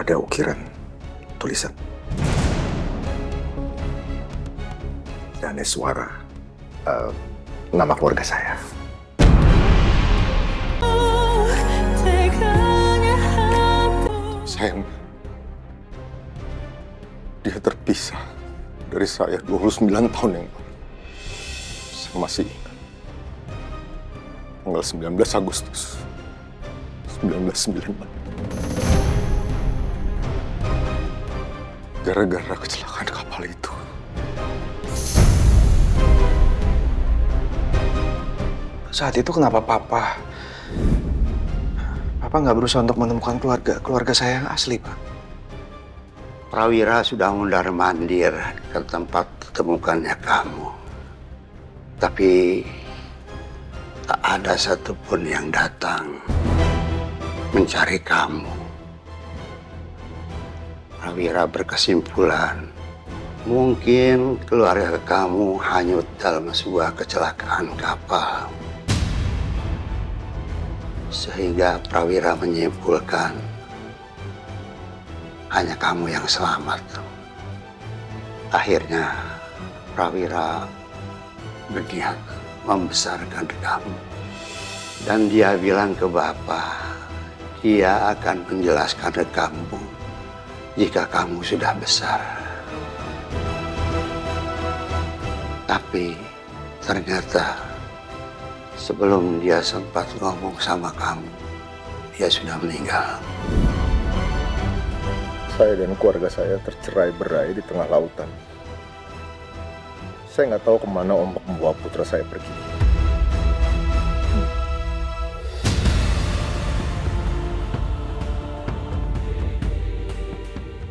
ada ukiran tulisan. Dan suara nama keluarga saya. Sayang, dia terpisah dari saya 29 tahun yang lalu. Saya masih ingat. Tanggal 19 Agustus 1994. Gara-gara kecelakaan kapal itu. Saat itu kenapa Papa nggak berusaha untuk menemukan keluarga saya yang asli, Pak? Prawira sudah mondar-mandir ke tempat ditemukannya kamu. Tapi tak ada satupun yang datang mencari kamu. Prawira berkesimpulan, mungkin keluarga kamu hanyut dalam sebuah kecelakaan kapal. Sehingga Prawira menyimpulkan hanya kamu yang selamat. Akhirnya Prawira berniat membesarkan kamu. Dan dia bilang ke Bapak, dia akan menjelaskan ke kamu jika kamu sudah besar. Tapi ternyata sebelum dia sempat ngomong sama kamu, dia sudah meninggal. Saya dan keluarga saya tercerai-berai di tengah lautan. Saya nggak tahu kemana ombak membawa putra saya pergi.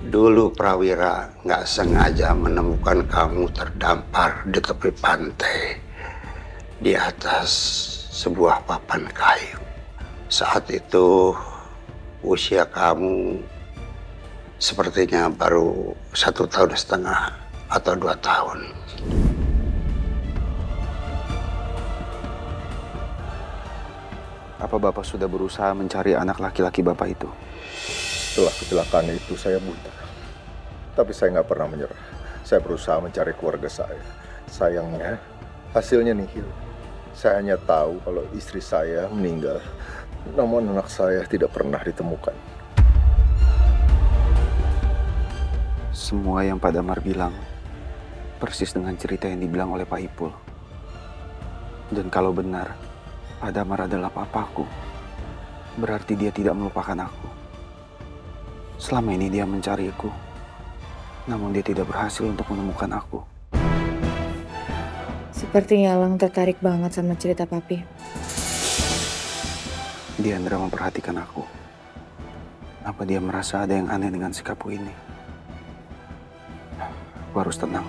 Dulu Prawira nggak sengaja menemukan kamu terdampar di tepi pantai di atas sebuah papan kayu. Saat itu usia kamu sepertinya baru 1,5 tahun atau 2 tahun. Apa Bapak sudah berusaha mencari anak laki-laki Bapak itu? Setelah kecelakaan itu saya buta. Tapi saya nggak pernah menyerah. Saya berusaha mencari keluarga saya. Sayangnya hasilnya nihil. Saya hanya tahu kalau istri saya meninggal. Namun anak saya tidak pernah ditemukan. Semua yang Pak Damar bilang persis dengan cerita yang dibilang oleh Pak Ipul. Dan kalau benar Pak Damar adalah papaku, berarti dia tidak melupakan aku. Selama ini dia mencariku, namun dia tidak berhasil untuk menemukan aku. Sepertinya Elang tertarik banget sama cerita Papi. Diandra memperhatikan aku. Apa dia merasa ada yang aneh dengan sikapku ini? Aku harus tenang.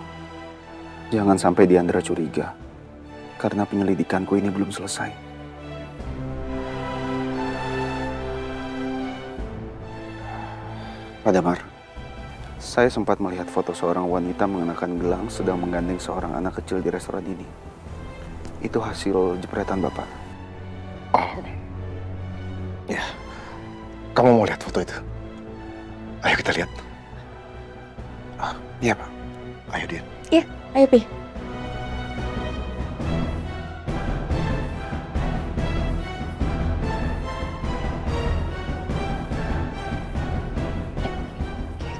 Jangan sampai Diandra curiga, karena penyelidikanku ini belum selesai. Pak Damar, saya sempat melihat foto seorang wanita mengenakan gelang sedang menggandeng seorang anak kecil di restoran ini. Itu hasil jepretan Bapak. Oh, ya. Kamu mau lihat foto itu? Ayo kita lihat. Iya, Pak. Ayo, Dian. Iya, ayo Pi.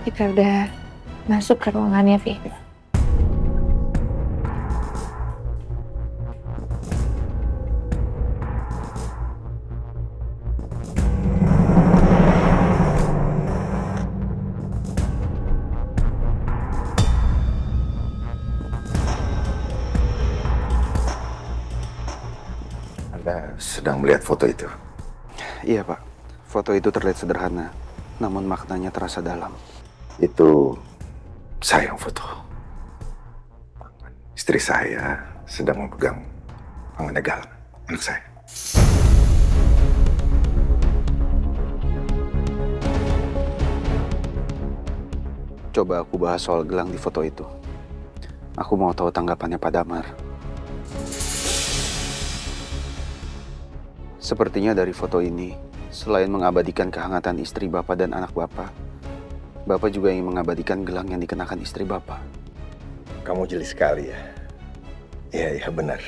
Kita udah masuk ke ruangannya, Vi. Anda sedang melihat foto itu? Iya, Pak. Foto itu terlihat sederhana, namun maknanya terasa dalam. Itu saya yang foto. Istri saya sedang memegang tangannya Galang, anak saya. Coba aku bahas soal gelang di foto itu. Aku mau tahu tanggapannya Pak Damar. Sepertinya dari foto ini, selain mengabadikan kehangatan istri Bapak dan anak Bapak, Bapak juga ingin mengabadikan gelang yang dikenakan istri Bapak. Kamu jeli sekali ya. Iya, benar.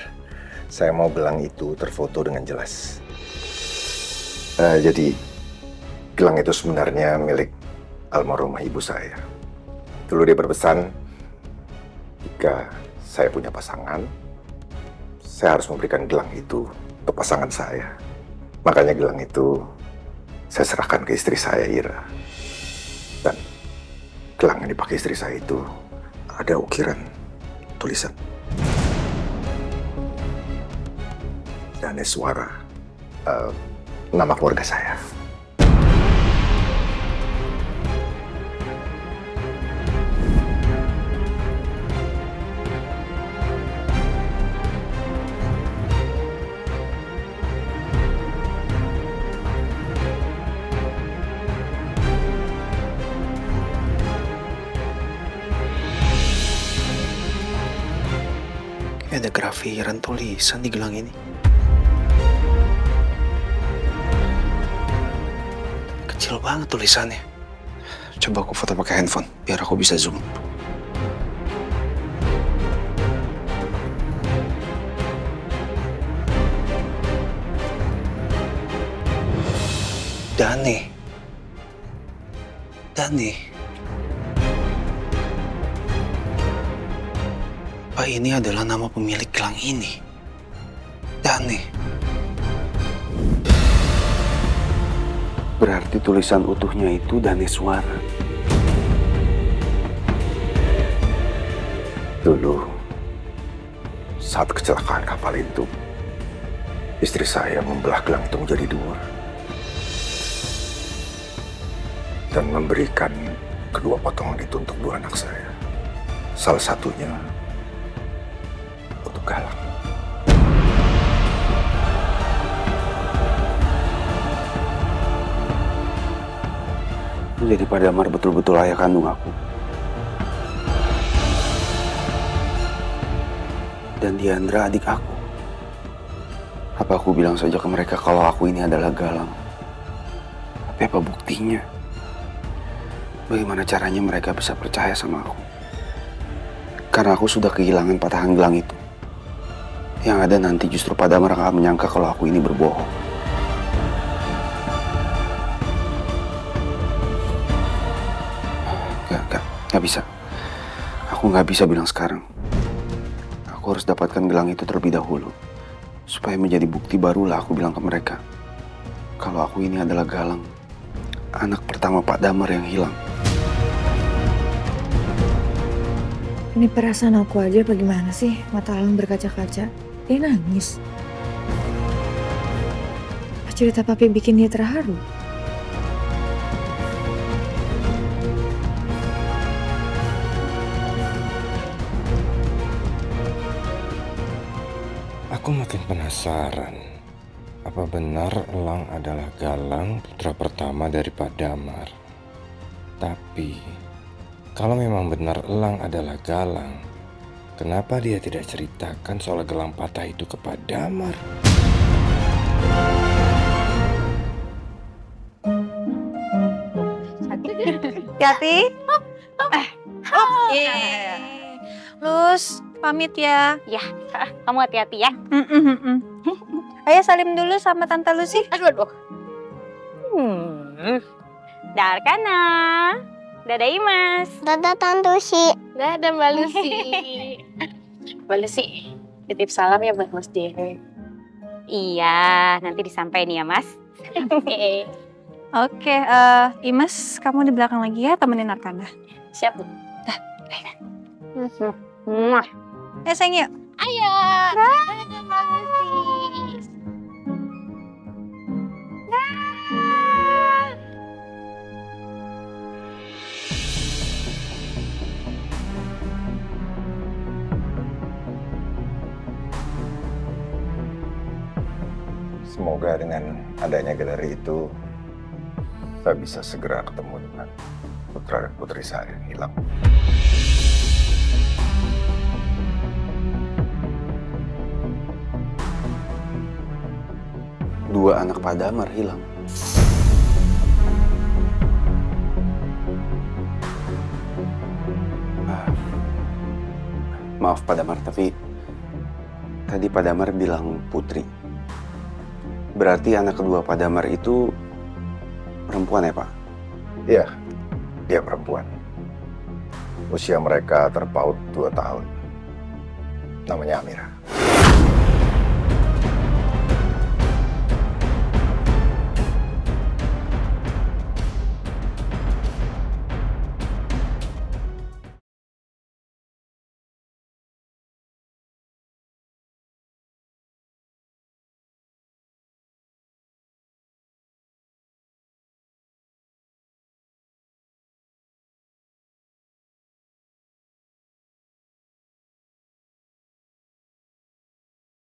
Saya mau gelang itu terfoto dengan jelas. Jadi, gelang itu sebenarnya milik almarhumah ibu saya. Dulu dia berpesan, jika saya punya pasangan, saya harus memberikan gelang itu untuk pasangan saya. Makanya gelang itu saya serahkan ke istri saya, Ira. Dan gelang yang dipakai istri saya itu ada ukiran tulisan Daneswara, nama keluarga saya. Kayak ada grafiran tulisan di gelang ini. Kecil banget tulisannya. Coba aku foto pakai handphone, biar aku bisa zoom. Dane. Apa ini adalah nama pemilik gelang ini? Dane. Berarti tulisan utuhnya itu Daneswara. Dulu, saat kecelakaan kapal itu, istri saya membelah gelang itu menjadi dua. Dan memberikan kedua potongan itu untuk dua anak saya. Salah satunya untuk Galang. Jadi Pak Damar betul-betul ayah kandung aku. Dan Diandra adik aku. Apa aku bilang saja ke mereka kalau aku ini adalah Galang? Tapi apa buktinya? Bagaimana caranya mereka bisa percaya sama aku? Karena aku sudah kehilangan patahan gelang itu. Yang ada nanti justru Pak Damar akan menyangka kalau aku ini berbohong. Gak bisa. Aku gak bisa bilang sekarang. Aku harus dapatkan gelang itu terlebih dahulu. Supaya menjadi bukti barulah aku bilang ke mereka. Kalau aku ini adalah Galang. Anak pertama Pak Damar yang hilang. Ini perasaan aku aja bagaimana sih? Mata Alang berkaca-kaca. Dia nangis. Apa cerita papi bikin dia terharu? Aku makin penasaran, apa benar Elang adalah Galang, putra pertama dari Pak Damar? Tapi, kalau memang benar Elang adalah Galang, kenapa dia tidak ceritakan soal gelang patah itu ke Pak Damar? Hati-hati. Lus, pamit ya. Ya, kamu hati-hati ya. Ayo salim dulu sama Tante Lucy. Aduh. Darkana. Dadah Imas. Dadah Tante Lucy. Dadah Mbak Lucy. Mbak Lucy, titip salam ya buat Mas Dehe. Iya, nanti disampaikan ya Mas. Oke, Imas, kamu di belakang lagi ya, temenin Arkana. Siap, Bu. Sayang yuk. Ayo. Dadah Mbak Lucy. Semoga dengan adanya galeri itu, saya bisa segera ketemu dengan putra dan putri saya yang hilang. Dua anak Pak Damar hilang. Maaf Pak Damar, tapi tadi Pak Damar bilang Putri. Berarti anak kedua Pak Damar itu perempuan ya Pak? Iya, dia perempuan. Usia mereka terpaut 2 tahun. Namanya Amira.